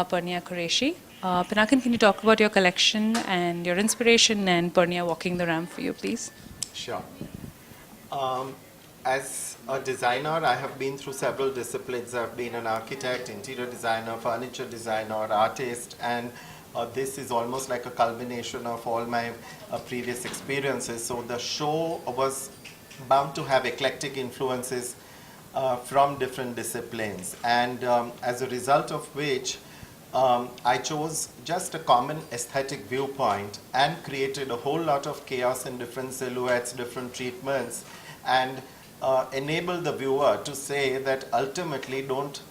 Pernia Qureshi. Pinakin, can you talk about your collection and your inspiration and Pernia walking the ramp for you, please? Sure. Um, as a designer, I have been through several disciplines. I've been an architect, interior designer, furniture designer, artist, and this is almost like a culmination of all my previous experiences. So the show was bound to have eclectic influences from different disciplines, and as a result of which I chose just a common aesthetic viewpoint and created a whole lot of chaos in different silhouettes, different treatments, and enable the viewer to say that ultimately don't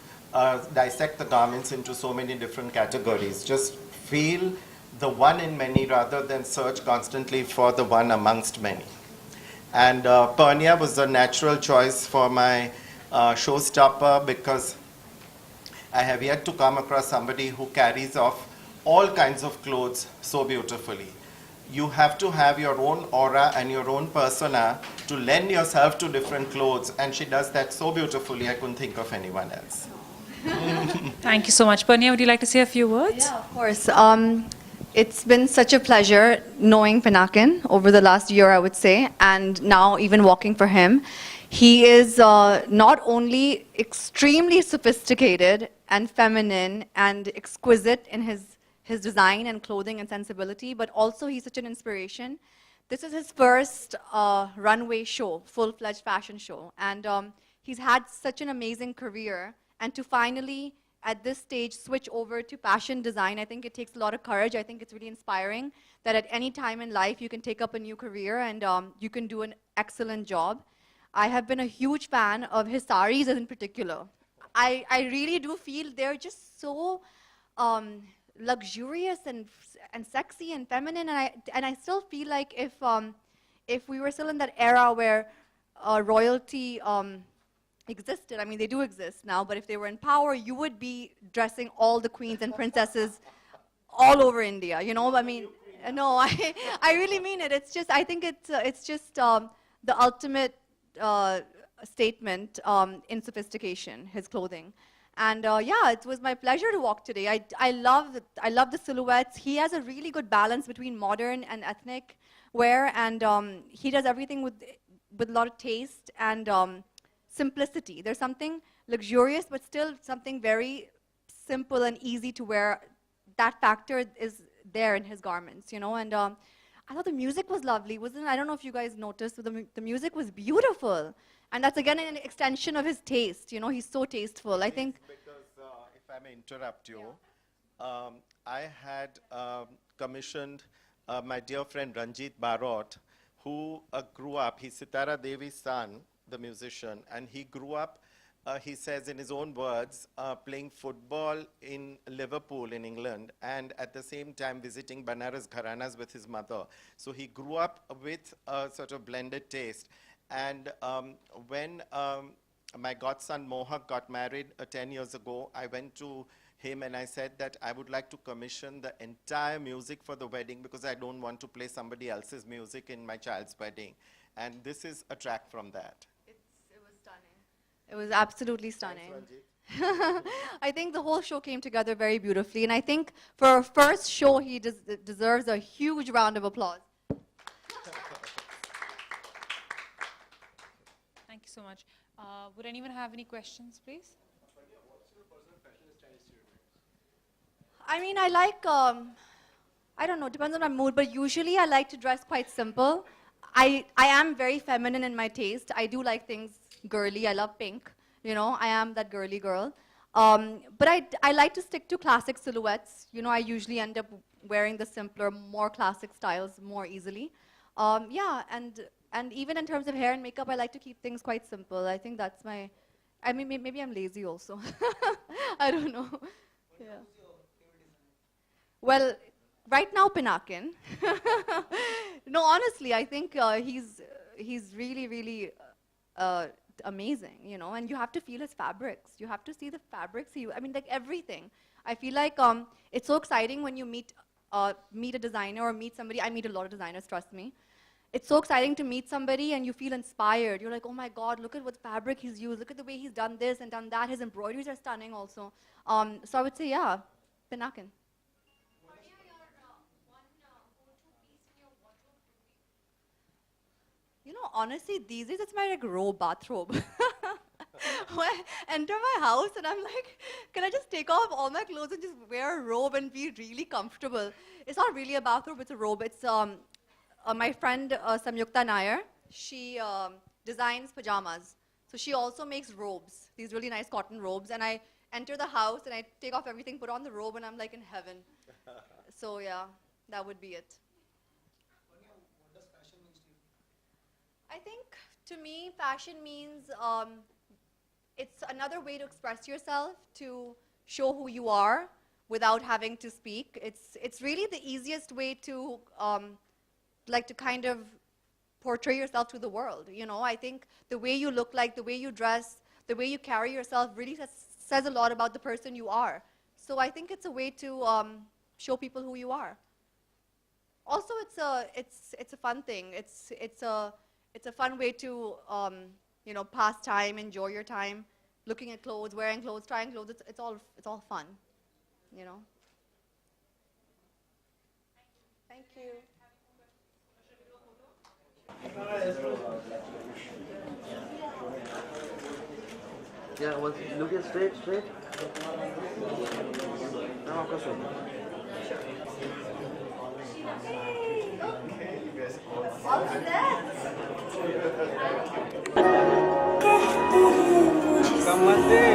dissect the garments into so many different categories. Just feel the one in many rather than search constantly for the one amongst many. And Pernia was a natural choice for my showstopper because I have yet to come across somebody who carries off all kinds of clothes so beautifully. You have to have your own aura and your own persona to lend yourself to different clothes, and she does that so beautifully, I couldn't think of anyone else. Thank you so much. Pernia, would you like to say a few words? Yeah, of course. It's been such a pleasure knowing Pinakin over the last year, I would say, and now even walking for him. He is not only extremely sophisticated and feminine and exquisite in his design and clothing and sensibility, but also he's such an inspiration. This is his first runway show, full-fledged fashion show, and he's had such an amazing career. And to finally, at this stage, switch over to fashion design, I think it takes a lot of courage. I think it's really inspiring that at any time in life you can take up a new career and you can do an excellent job. I have been a huge fan of his saris in particular. I really do feel they're just so luxurious and sexy and feminine, and I still feel like if we were still in that era where royalty existed, I mean, they do exist now, but if they were in power, you would be dressing all the queens and princesses all over India, you know? I mean, no, I really mean it. It's just, I think it's just the ultimate statement in sophistication, his clothing. And yeah, it was my pleasure to walk today. I love the silhouettes. He has a really good balance between modern and ethnic wear, and he does everything with a lot of taste and simplicity. There's something luxurious, but still something very simple and easy to wear. That factor is there in his garments, you know. And I thought the music was lovely, wasn't it? I don't know if you guys noticed, but the music was beautiful. And that's again an extension of his taste. You know, he's so tasteful. I think. Because if I may interrupt you, I had commissioned my dear friend Ranjit Barot, who grew up. He's Sitara Devi's son, the musician, and he grew up, he says in his own words, playing football in Liverpool in England, and at the same time visiting Banaras Gharanas with his mother. So he grew up with a sort of blended taste. And when my godson Mohak got married 10 years ago, I went to him and I said that I would like to commission the entire music for the wedding because I don't want to play somebody else's music in my child's wedding. And this is a track from that. It was stunning. It was absolutely stunning. Thanks, I think the whole show came together very beautifully, and I think for a first show, he deserves a huge round of applause. Thank you so much. Would anyone have any questions, please? I mean, I like, I don't know, depends on my mood, but usually I like to dress quite simple. I am very feminine in my taste. I do like things girly. I love pink. You know, I am that girly girl. But I like to stick to classic silhouettes. You know, I usually end up wearing the simpler, more classic styles more easily. Yeah, and even in terms of hair and makeup, I like to keep things quite simple. I think that's my, I mean, maybe I'm lazy also. I don't know. Yeah. Well, right now, Pinakin. No, honestly, I think he's really, really amazing, you know, and you have to feel his fabrics. You have to see the fabrics. I mean, like everything. I feel like it's so exciting when you meet a designer or meet somebody. I meet a lot of designers, trust me. It's so exciting to meet somebody and you feel inspired. You're like, oh my God, look at what fabric he's used. Look at the way he's done this and done that. His embroideries are stunning also. So I would say, yeah, Pinakin. You know, honestly, these days it's my like robe, bathrobe. When I enter my house and I'm like, can I just take off all my clothes and just wear a robe and be really comfortable? It's not really a bathrobe, it's a robe. It's my friend Samyukta Nair. She designs pajamas. So she also makes robes, these really nice cotton robes. And I enter the house and I take off everything, put on the robe, and I'm like in heaven. So yeah, that would be it. What does fashion mean to you? I think to me, fashion means it's another way to express yourself, to show who you are without having to speak. It's really the easiest way to like to kind of portray yourself to the world. You know, I think the way you look like, the way you dress, the way you carry yourself really says a lot about the person you are. So I think it's a way to show people who you are. Also, it's a fun thing. It's a fun way to you know, pass time, enjoy your time, looking at clothes, wearing clothes, trying clothes. It's all fun, you know. Thank you. Yeah, well, look it straight, straight. Now, of course. All set. Namaste.